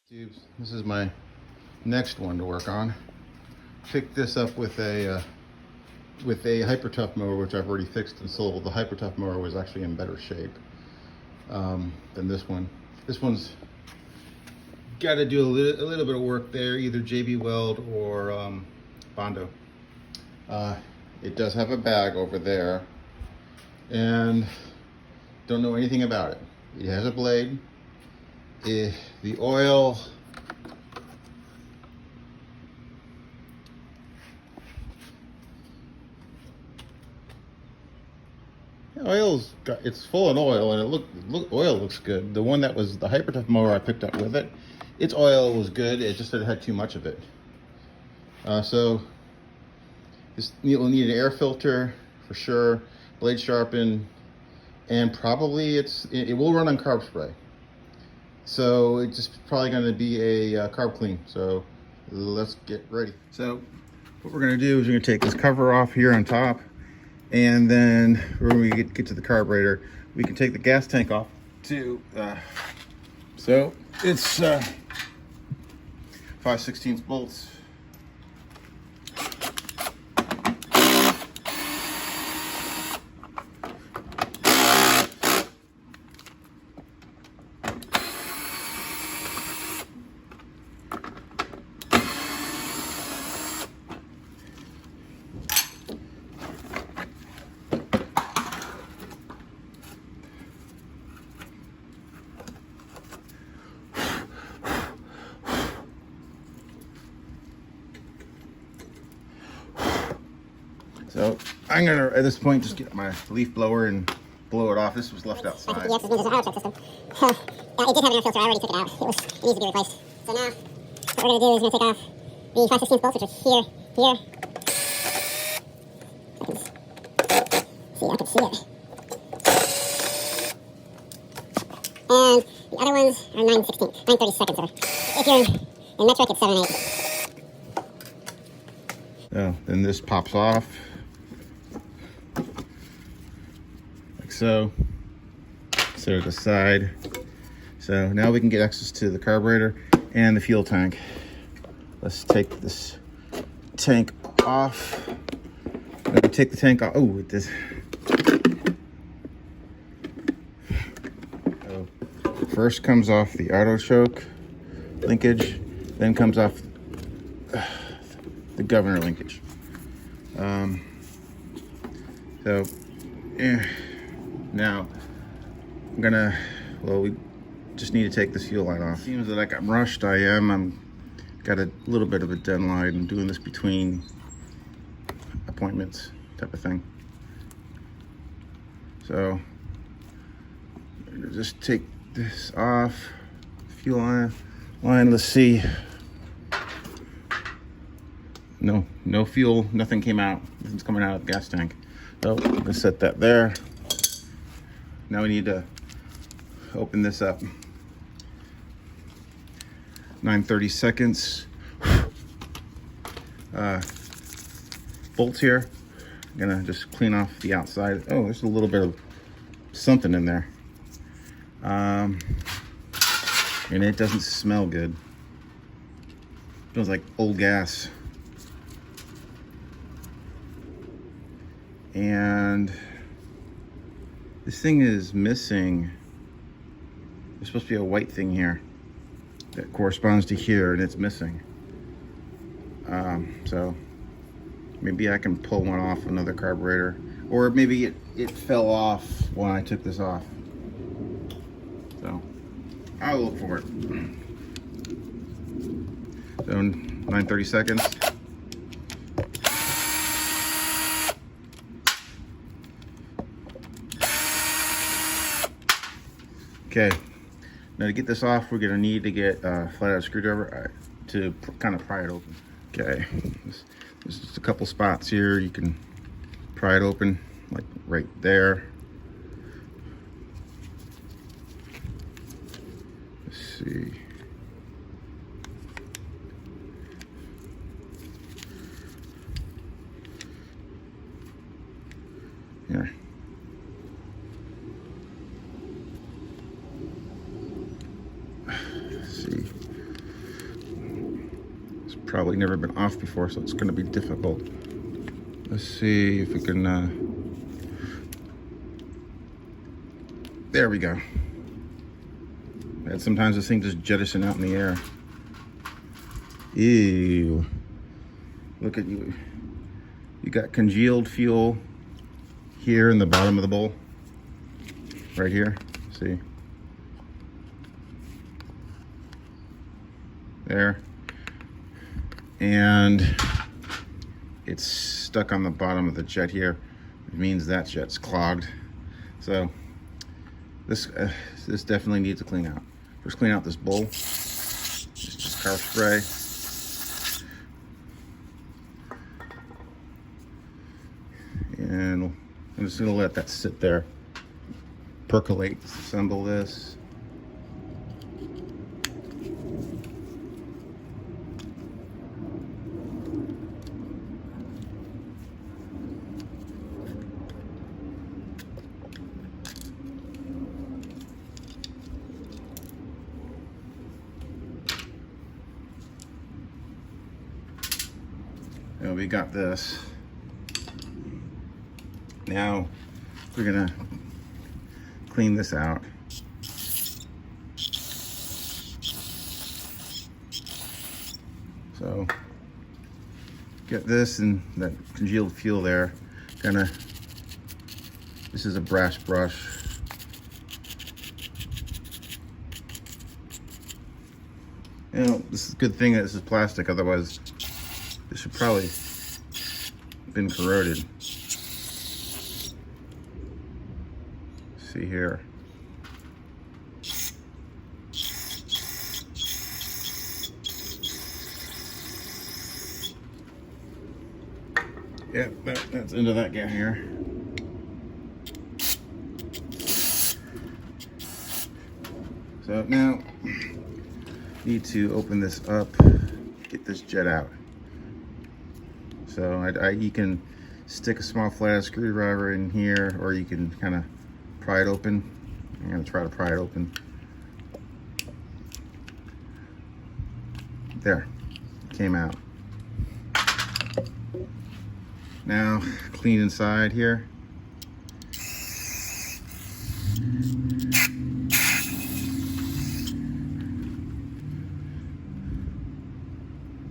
Tubes. This is my next one to work on. Picked this up with a Hypertough mower, which I've already fixed and sold. The Hypertough mower was actually in better shape than this one. This one's got to do a little bit of work there, either JB Weld or Bondo. It does have a bag over there, and don't know anything about it. It has a blade. The oil, it's full of oil, and oil looks good. The one that was the Hypertough mower I picked up with it, its oil was good. It just that it had too much of it. So you'll need an air filter for sure, blade sharpened, and probably it will run on carb spray. So it's just probably going to be a carb clean. So let's get ready. So what we're going to do is we're going to take this cover off here on top, and then when we get to the carburetor, we can take the gas tank off too. So it's 5/16 bolts. So I'm gonna, at this point, just get my leaf blower and blow it off. This was left outside. Yes, this means there's a Hypertough system. It did have an air filter. I already took it out. It needs to be replaced. So now, what we're gonna do is we're gonna take off the 5/16 bolts, which are here. I can see it. And the other ones are 9/32. If you're in metric, it's 7/8. So then this pops off. Like so. So to the side. So now we can get access to the carburetor and the fuel tank. Let's take this tank off. Take the tank off. Oh, it does. So first comes off the auto choke linkage, then comes off the governor linkage. Now I'm gonna, we just need to take this fuel line off. Seems that like I'm rushed. I'm got a little bit of a deadline. I'm doing this between appointments type of thing. So just take this off. Fuel line. Let's see. No fuel. Nothing came out. Nothing's coming out of the gas tank. So I'm gonna set that there. Now we need to open this up. 9/32. Bolts here. I'm gonna just clean off the outside. Oh, there's a little bit of something in there. And it doesn't smell good. It smells like old gas. And this thing is missing. There's supposed to be a white thing here that corresponds to here, and it's missing. So maybe I can pull one off another carburetor, or maybe it fell off when I took this off. So I'll look for it. So 9/32. Okay, now to get this off, we're gonna need to get a flat-out screwdriver to kind of pry it open. Okay, there's just a couple spots here. You can pry it open, like right there. Let's see. Here. Let's see. probably never been off before, so it's going to be difficult. Let's see if we can, there we go. And sometimes this thing just jettison out in the air. Ew. Look at you. You got congealed fuel here in the bottom of the bowl. Right here, see? There. And it's stuck on the bottom of the jet here. It means that jet's clogged. So this definitely needs to clean out. First, clean out this bowl. It's just carb spray. And I'm just gonna let that sit there, percolate, disassemble this. And we got this. Now we're gonna clean this out. So get this and that congealed fuel there. This is a brass brush. You know, this is a good thing that this is plastic, otherwise this should probably been corroded. See here. Yeah, that's into that guy here. So now, need to open this up, get this jet out. So you can stick a small flat screwdriver in here, or you can kind of pry it open. I'm gonna try to pry it open. There, came out. Now, clean inside here.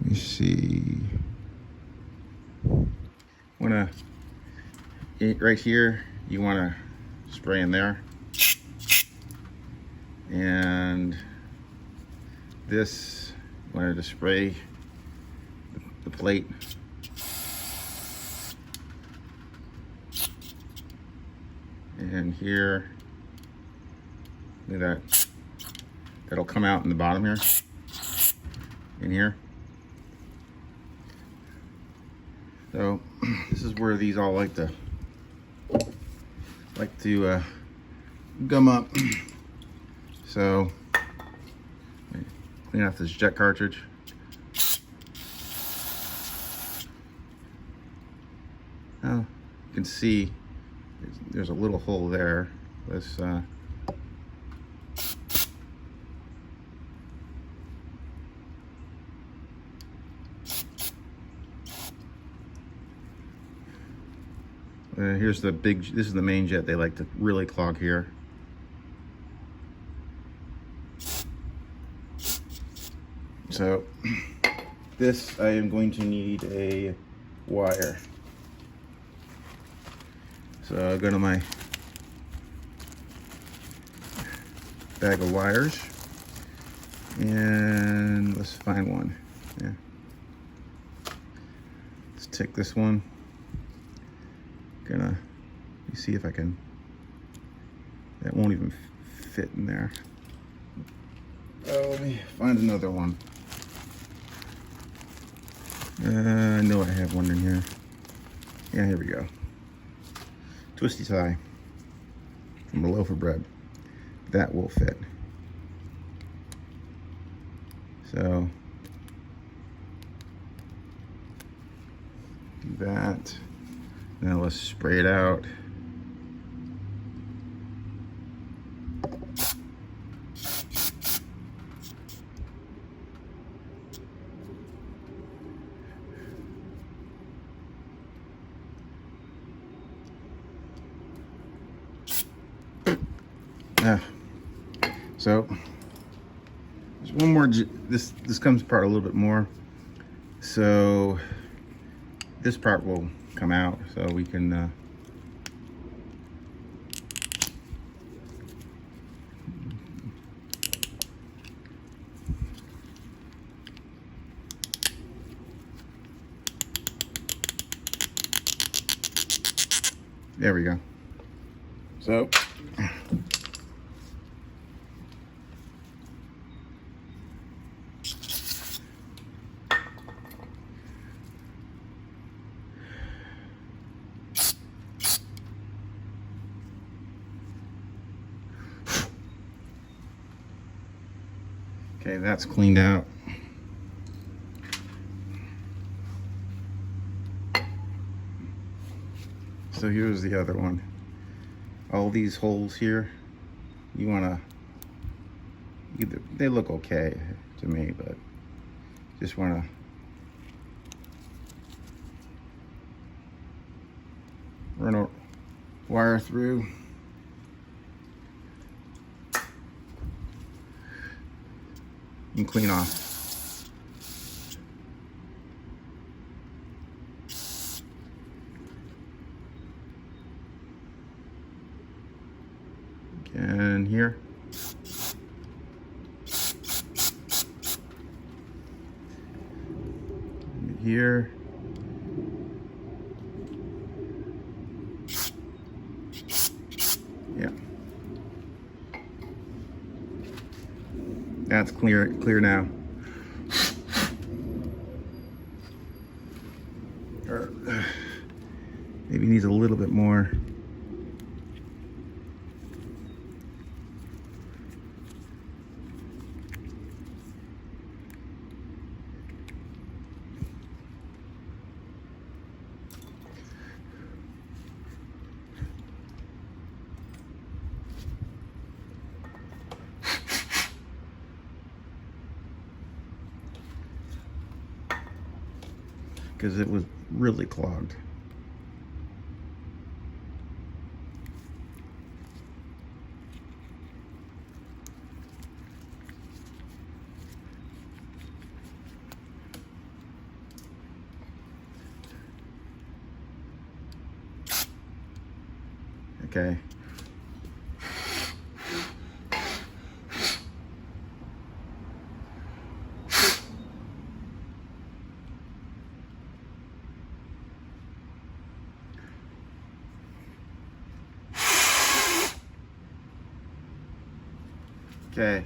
Let me see. Right here, you wanna spray in there. And this, you wanted to spray the plate. And here, look at that. That'll come out in the bottom here, in here. So this is where these all like to gum up. So clean off this jet cartridge. Now you can see there's a little hole there. Let's here's the big, this is the main jet. They like to really clog here. So this, I am going to need a wire. So I'll go to my bag of wires and let's find one. Yeah. Let's take this one. Let me see if I can, that won't even fit in there. Oh, let me find another one. I know I have one in here. Yeah, here we go. Twisty tie from a loaf of bread. That will fit. So do that. Now let's spray it out. So there's one more. This comes apart a little bit more. So this part will come out, so we can. There we go. So okay, that's cleaned out. So here's the other one. All these holes here, you wanna, they look okay to me, but just wanna run a wire through. And clean off. And here. And here. Yeah. That's clear now. Or maybe needs a little bit more. Because it was really clogged. Okay. Okay,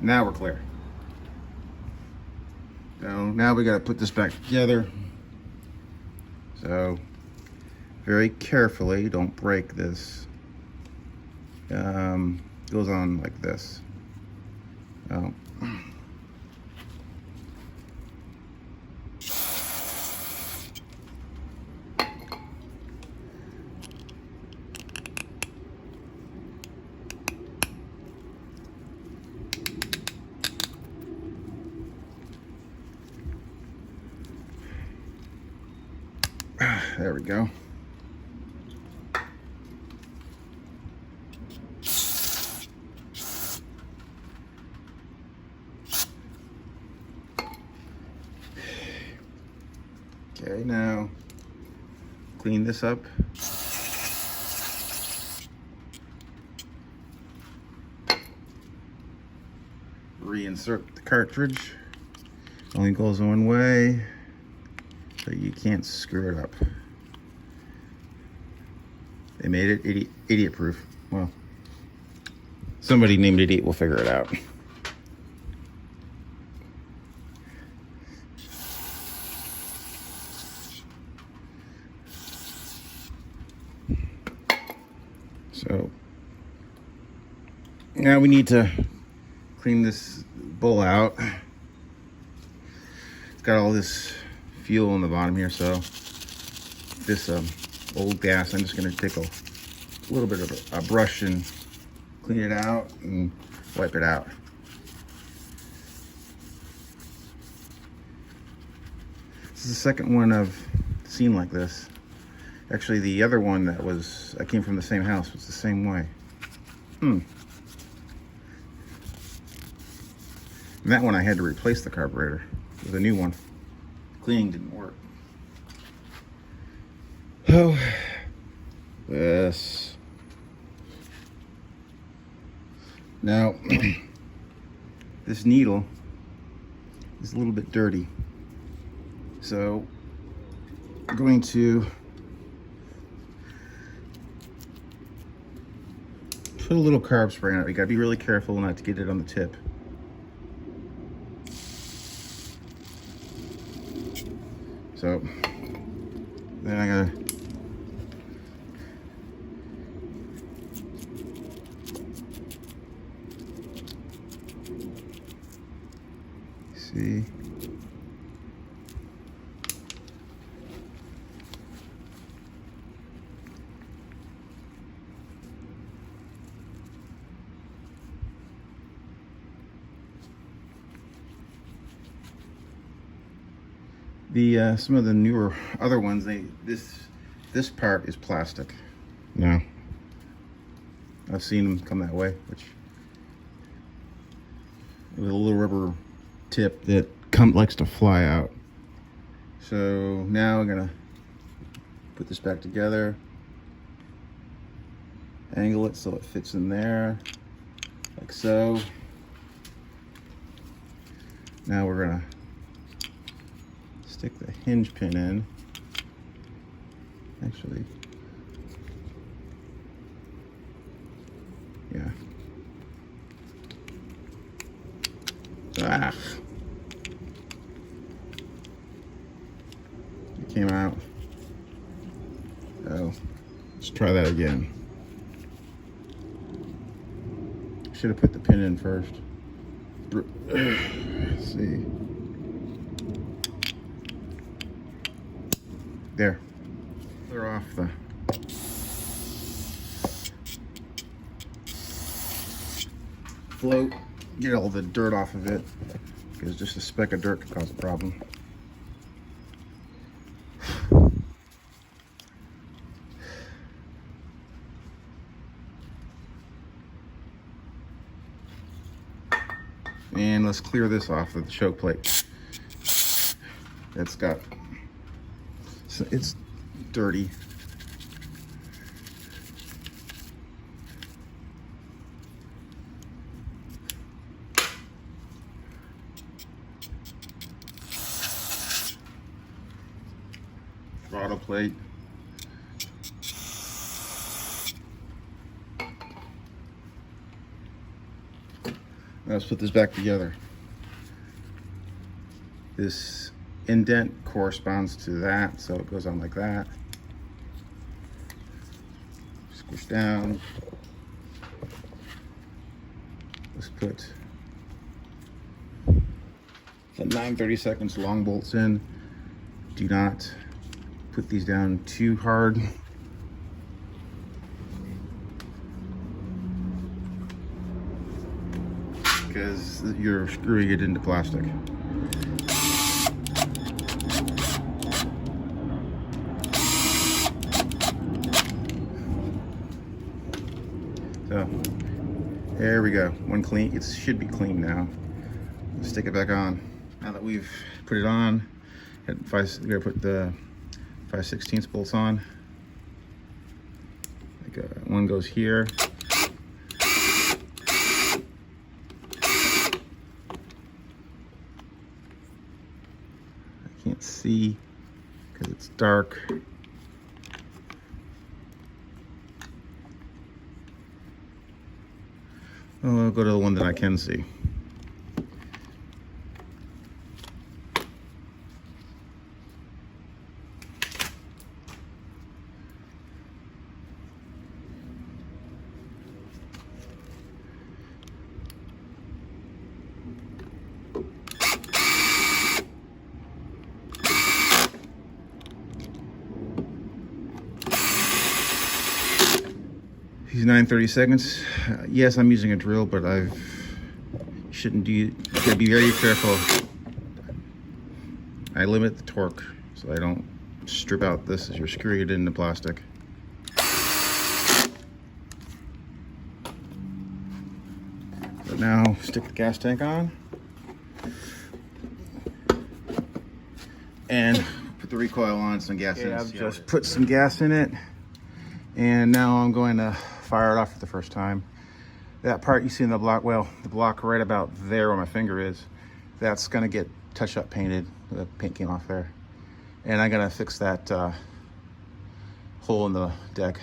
now we're clear. So now we got to put this back together. So very carefully, don't break this. Goes on like this. Oh. There we go. Okay, now clean this up. Reinsert the cartridge. Only goes one way, so you can't screw it up. They made it idiot proof. Well, somebody named Idiot will figure it out. So now we need to clean this bowl out. It's got all this fuel in the bottom here, so this old gas, I'm just going to take a little bit of a brush and clean it out and wipe it out. This is the second one I've seen like this. Actually, the other one that came from the same house was the same way. And that one I had to replace the carburetor with a new one. Cleaning didn't work. Oh, this. Now, this needle is a little bit dirty. So, I'm going to put a little carb spray on it. You gotta be really careful not to get it on the tip. So, then I gotta see. Some of the newer other ones, this part is plastic. Now, I've seen them come that way, which with a little rubber tip that likes to fly out. So now I'm gonna put this back together, angle it so it fits in there, like so. Now we're gonna stick the hinge pin in. Actually, yeah. Ah. It came out. Oh, let's try that again. Should have put the pin in first. Let's see. There. Clear off the float. Get all the dirt off of it, because just a speck of dirt could cause a problem. And let's clear this off of the choke plate. It's dirty. Throttle plate. Now let's put this back together. This indent corresponds to that, so it goes on like that. Squish down. Let's put the 9/32 long bolts in. Do not put these down too hard. Because you're screwing it into plastic. So, there we go. One clean. It should be clean now. Let's stick it back on. Now that we've put it on, we're gonna put the 5/16 bolts on. Like one goes here. I can't see because it's dark. I'll go to the one that I can see. These 9/32. Yes, I'm using a drill, but shouldn't do. You gotta be very careful. I limit the torque so I don't strip out this as you're screwing it into plastic. But now stick the gas tank on and put the recoil on, some gas in. I've just put some gas in it, and now I'm going to fire it off for the first time. That part you see in the block, well, the block right about there where my finger is, that's gonna get touch-up painted. The paint came off there. And I'm gonna fix that hole in the deck.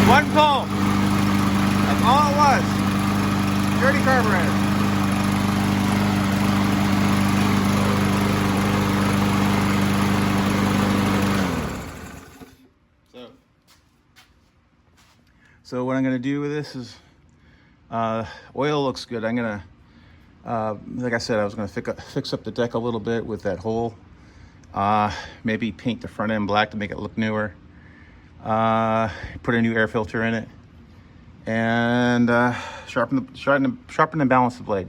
One pull. That's all it was. Dirty carburetor. So what I'm gonna do with this is, oil looks good. I'm gonna, like I said, I was gonna fix up the deck a little bit with that hole. Maybe paint the front end black to make it look newer. Put a new air filter in it, and sharpen and balance the blade.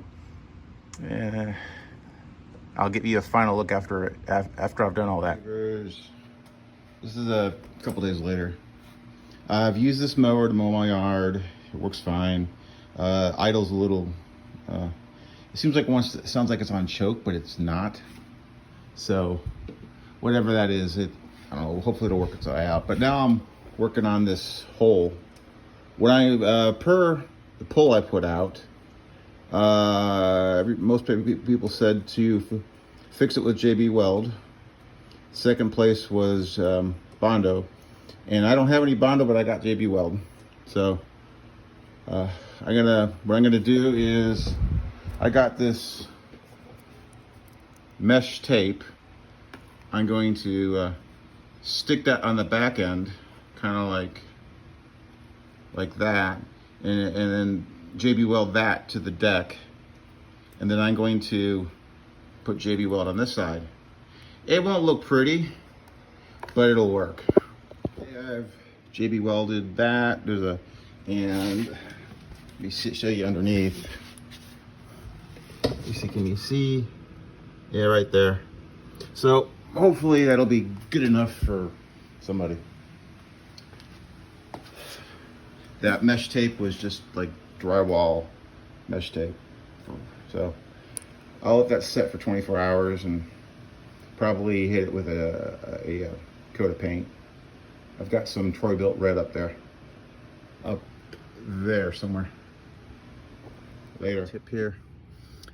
I'll give you a final look after I've done all that. This is a couple days later. I've used this mower to mow my yard. It works fine. Idles a little. It seems like it sounds like it's on choke, but it's not. So whatever that is, I don't know. Hopefully it'll work its way out. But now I'm working on this hole. When I per the pull I put out, most people said to fix it with JB Weld. Second place was Bondo. And I don't have any Bondo, but I got JB Weld. So what I'm gonna do is, I got this mesh tape. I'm going to stick that on the back end, kind of like that, and then JB Weld that to the deck, and then I'm going to put JB Weld on this side. It won't look pretty, but it'll work. I've JB welded that. And let me show you underneath. Can you see? Yeah, right there. So hopefully that'll be good enough for somebody. That mesh tape was just like drywall mesh tape. So I'll let that set for 24 hours and probably hit it with a coat of paint. I've got some Troy Built Red up there somewhere. Later. Tip here.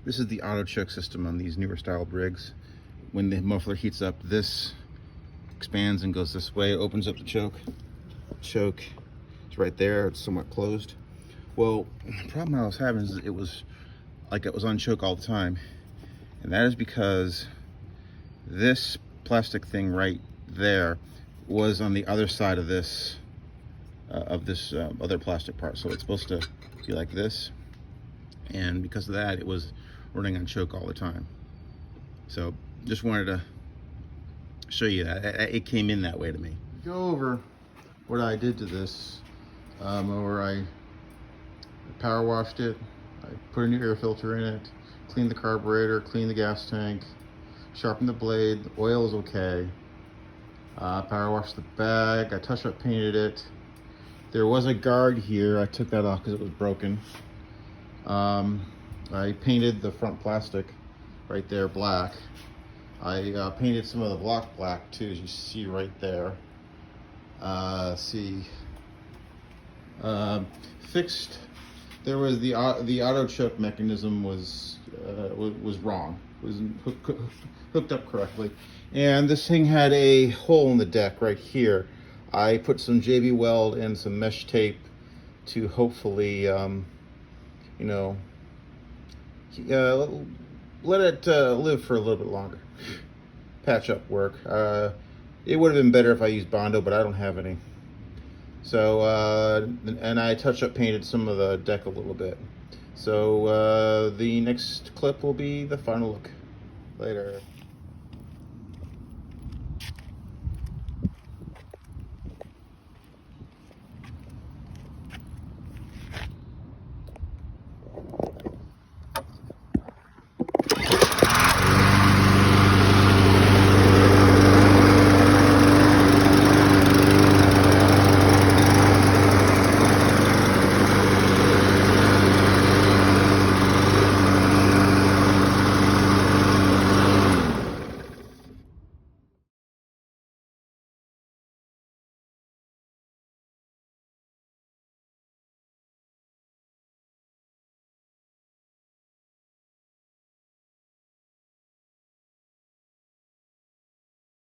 This is the auto choke system on these newer style rigs. When the muffler heats up, this expands and goes this way. It opens up the choke. Choke is right there. It's somewhat closed. Well, the problem I was having is it was on choke all the time, and that is because this plastic thing right there was on the other side of this other plastic part. So it's supposed to be like this, and because of that, it was running on choke all the time. So just wanted to show you that it came in that way to me. Go over what I did to this mower. I power washed it. I put a new air filter in it, cleaned the carburetor, cleaned the gas tank, sharpened the blade. The oil is okay. Power washed the bag. I touch-up painted it. There was a guard here. I took that off because it was broken. I painted the front plastic right there black. I painted some of the block black too, as you see right there. Fixed. There was the auto choke mechanism was wrong. It wasn't hooked up correctly, and this thing had a hole in the deck right here. I put some JB Weld and some mesh tape to hopefully, let it live for a little bit longer. Patch up work. It would have been better if I used Bondo, but I don't have any. So, and I touch-up painted some of the deck a little bit. So the next clip will be the final look. Later.